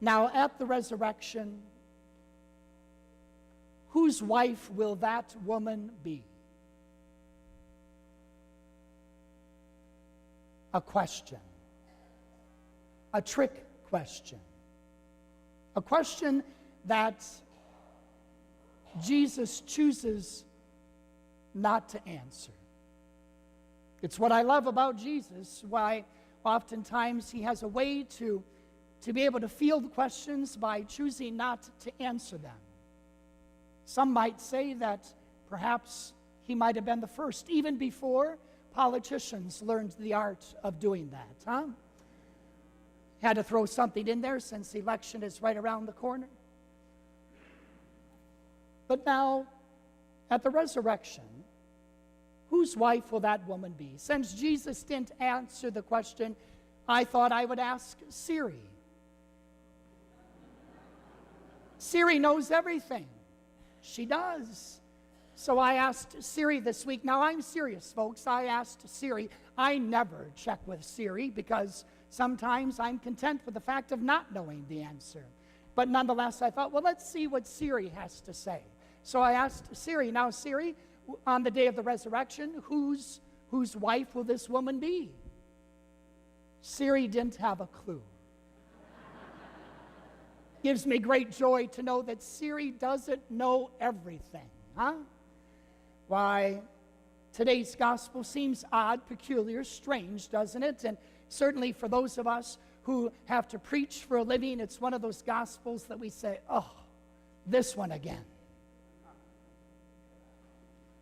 Now at the resurrection, whose wife will that woman be? A question. A trick question. A question that Jesus chooses not to answer. It's what I love about Jesus, why oftentimes he has a way to be able to field questions by choosing not to answer them. Some might say that perhaps he might have been the first, even before politicians learned the art of doing that, huh? Had to throw something in there since the election is right around the corner. But now, at the resurrection, whose wife will that woman be? Since Jesus didn't answer the question, I thought I would ask Siri. Siri knows everything. She does. So I asked Siri this week. Now, I'm serious, folks. I asked Siri. I never check with Siri because sometimes I'm content with the fact of not knowing the answer. But nonetheless, I thought, well, let's see what Siri has to say. So I asked Siri. Now, Siri, on the day of the resurrection, whose wife will this woman be? Siri didn't have a clue. Gives me great joy to know that Siri doesn't know everything, huh? Why, today's gospel seems odd, peculiar, strange, doesn't it? And certainly for those of us who have to preach for a living, it's one of those gospels that we say, oh, this one again.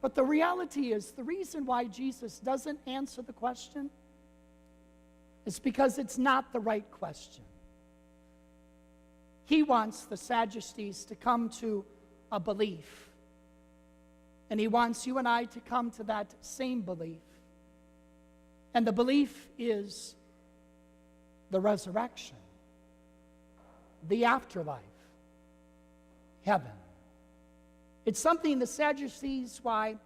But the reality is, the reason why Jesus doesn't answer the question is because it's not the right question. He wants the Sadducees to come to a belief. And he wants you and I to come to that same belief. And the belief is the resurrection, the afterlife, heaven. It's something the Sadducees, why,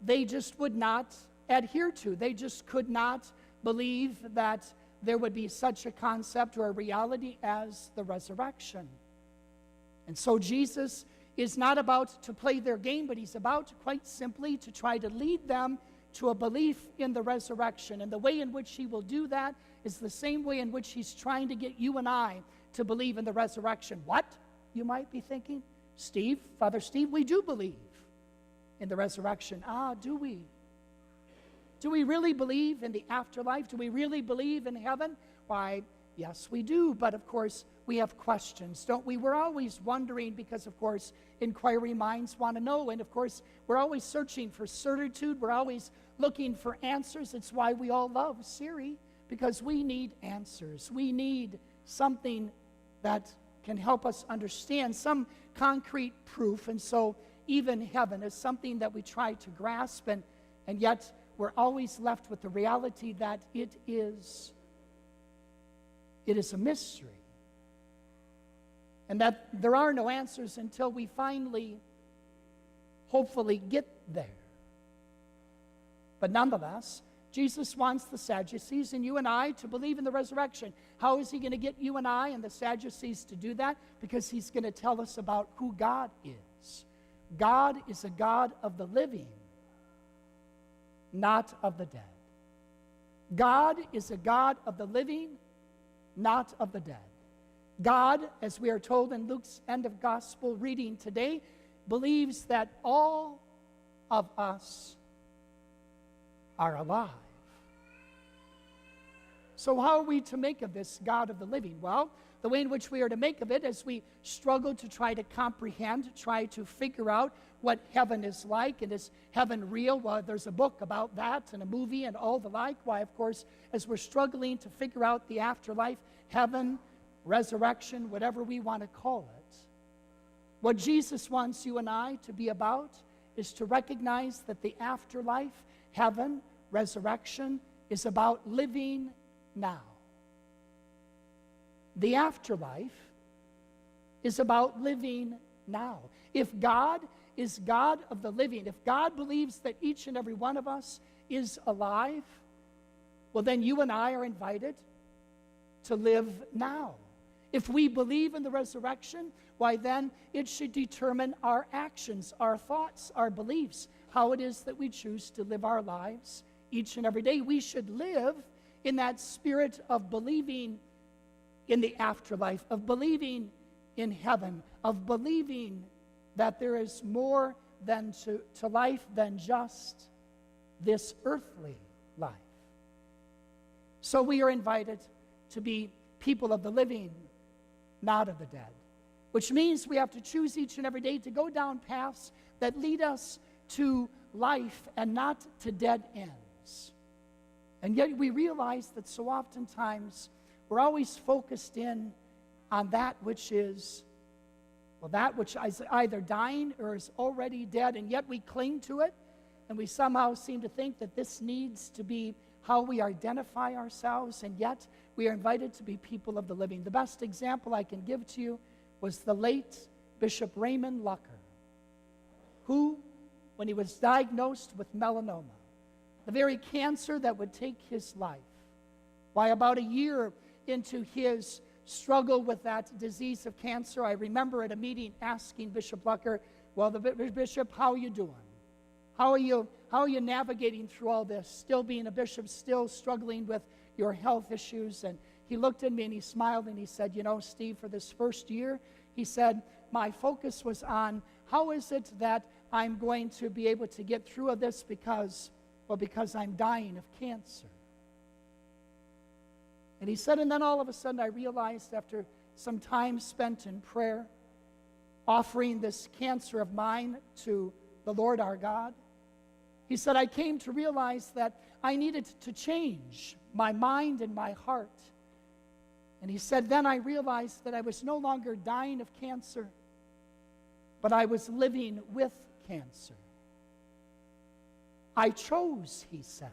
they just would not adhere to. They just could not believe that there would be such a concept or a reality as the resurrection. And so Jesus is not about to play their game, but he's about quite simply to try to lead them to a belief in the resurrection. And the way in which he will do that is the same way in which he's trying to get you and I to believe in the resurrection. What? You might be thinking. Steve, Father Steve, we do believe in the resurrection. Do we? Do we really believe in the afterlife? Do we really believe in heaven? Why, yes, we do. But of course, we have questions, don't we? We're always wondering because, of course, inquiry minds want to know. And of course, we're always searching for certitude. We're always looking for answers. It's why we all love Siri, because we need answers. We need something that can help us understand some concrete proof. And so even heaven is something that we try to grasp, and yet we're always left with the reality that it is a mystery. And that there are no answers until we finally, hopefully, get there. But nonetheless, Jesus wants the Sadducees and you and I to believe in the resurrection. How is he going to get you and I and the Sadducees to do that? Because he's going to tell us about who God is. God is a God of the living, not of the dead. God is a God of the living, not of the dead. God, as we are told in Luke's end of gospel reading today, believes that all of us are alive. So how are we to make of this God of the living? Well, the way in which we are to make of it as we struggle to try to comprehend, try to figure out what heaven is like, and is heaven real? Well, there's a book about that and a movie and all the like. Why, of course, as we're struggling to figure out the afterlife, heaven, resurrection, whatever we want to call it, what Jesus wants you and I to be about is to recognize that the afterlife, heaven, resurrection, is about living now. The afterlife is about living now. If God is God of the living, if God believes that each and every one of us is alive, well, then you and I are invited to live now. If we believe in the resurrection, why then it should determine our actions, our thoughts, our beliefs, how it is that we choose to live our lives each and every day. We should live in that spirit of believing in the afterlife, of believing in heaven, of believing that there is more than to life than just this earthly life. So we are invited to be people of the living, not of the dead, which means we have to choose each and every day to go down paths that lead us to life and not to dead ends. And yet we realize that so oftentimes we're always focused in on that which is, well, that which is either dying or is already dead, and yet we cling to it, and we somehow seem to think that this needs to be how we identify ourselves, and yet we are invited to be people of the living. The best example I can give to you was the late Bishop Raymond Lucker, who, when he was diagnosed with melanoma, the very cancer that would take his life, why about a year into his struggle with that disease of cancer, I remember at a meeting asking Bishop Lucker, well, Bishop, how are you doing? How are you navigating through all this, still being a bishop, still struggling with your health issues? And he looked at me and he smiled and he said, you know, Steve, for this first year, he said, my focus was on how is it that I'm going to be able to get through this because I'm dying of cancer. And he said, and then all of a sudden I realized after some time spent in prayer, offering this cancer of mine to the Lord our God, he said, I came to realize that I needed to change my mind and my heart. And he said, then I realized that I was no longer dying of cancer, but I was living with cancer. I chose, he said,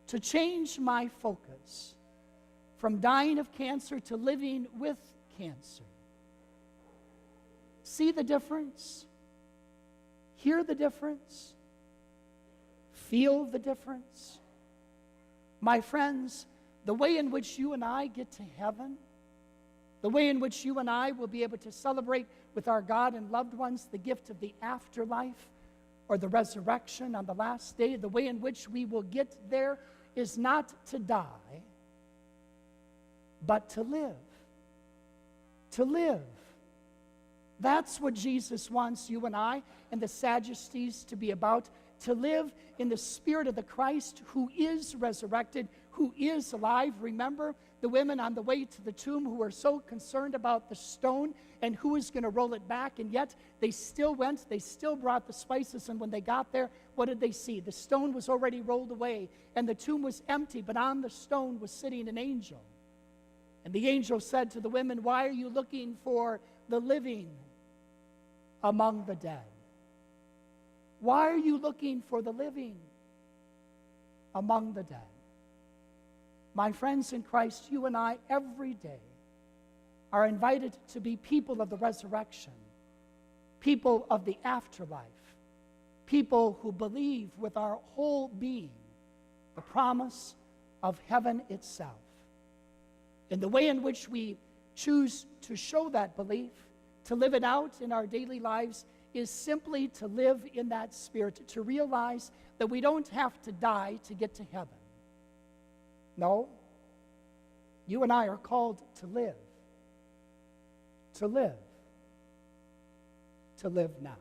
to change my focus from dying of cancer to living with cancer. See the difference? Hear the difference? Feel the difference? My friends, the way in which you and I get to heaven, the way in which you and I will be able to celebrate with our God and loved ones the gift of the afterlife or the resurrection on the last day, the way in which we will get there is not to die, but to live. To live. That's what Jesus wants you and I and the Sadducees to be about, to live in the spirit of the Christ who is resurrected, who is alive. Remember the women on the way to the tomb who were so concerned about the stone and who is going to roll it back, and yet they still went, they still brought the spices, and when they got there, what did they see? The stone was already rolled away, and the tomb was empty, but on the stone was sitting an angel. And the angel said to the women, why are you looking for the living among the dead? Why are you looking for the living among the dead? My friends in Christ, you and I every day are invited to be people of the resurrection, people of the afterlife, people who believe with our whole being the promise of heaven itself. And the way in which we choose to show that belief, to live it out in our daily lives, is simply to live in that spirit, to realize that we don't have to die to get to heaven. No, you and I are called to live. To live. To live now.